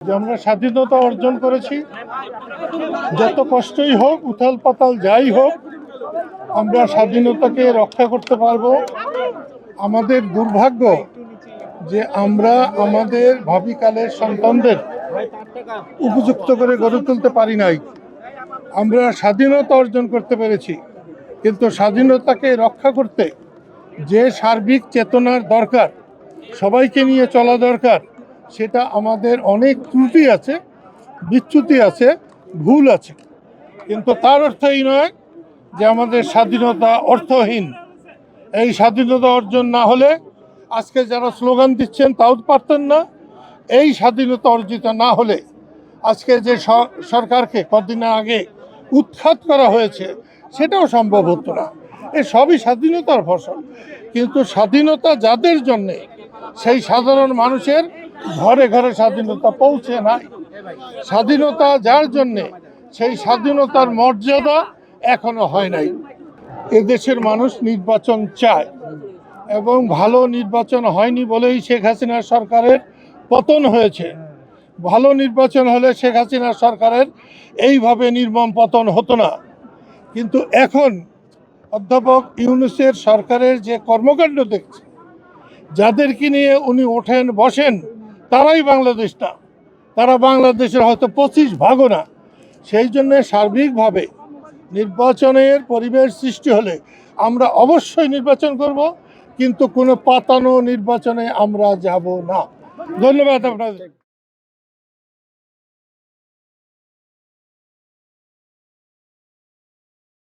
যে আমরা স্বাধীনতা অর্জন করেছি, যত কষ্টই হোক, উথাল পাতাল যাই হোক, আমরা স্বাধীনতাকে রক্ষা করতে পারবো। আমাদের দুর্ভাগ্য যে আমরা আমাদের ভাবিকালের সন্তানদের উপযুক্ত করে গড়ে তুলতে পারি নাই। আমরা স্বাধীনতা অর্জন করতে পেরেছি, কিন্তু স্বাধীনতাকে রক্ষা করতে যে সার্বিক চেতনার দরকার, সবাইকে নিয়ে চলা দরকার, সেটা আমাদের অনেক ত্রুটি আছে, বিচ্যুতি আছে, ভুল আছে। কিন্তু তার অর্থ এই নয় যে আমাদের স্বাধীনতা অর্থহীন। এই স্বাধীনতা অর্জন না হলে আজকে যারা স্লোগান দিচ্ছেন তাও পারতেন না। এই স্বাধীনতা অর্জিত না হলে আজকে যে সরকারকে কদিন আগে উৎখাত করা হয়েছে সেটাও সম্ভব হতো না। এ সবই স্বাধীনতার ফসল। কিন্তু স্বাধীনতা যাদের জন্যে, সেই সাধারণ মানুষের ঘরে ঘরে স্বাধীনতা পৌঁছে নাই। স্বাধীনতা যার জন্যে, সেই স্বাধীনতার মর্যাদা এখনো হয় নাই। এদেশের মানুষ নির্বাচন চায়, এবং ভালো নির্বাচন হয়নি বলেই শেখ হাসিনা সরকারের পতন হয়েছে। ভালো নির্বাচন হলে শেখ হাসিনা সরকারের এইভাবে নির্মম পতন হতো না। কিন্তু এখন অধ্যাপক ইউনূসের সরকারের যে কর্মকাণ্ড দেখছে, যাদেরকে নিয়ে উনি ওঠেন বসেন, তারাই বাংলাদেশ না, তারা বাংলাদেশের হয়তো 25 ভাগও না। সেই জন্য সার্বিকভাবে নির্বাচনের পরিবেশ সৃষ্টি হলে আমরা অবশ্যই নির্বাচন করব, কিন্তু কোনো পাতানো নির্বাচনে আমরা যাব না। ধন্যবাদ আপনাদের।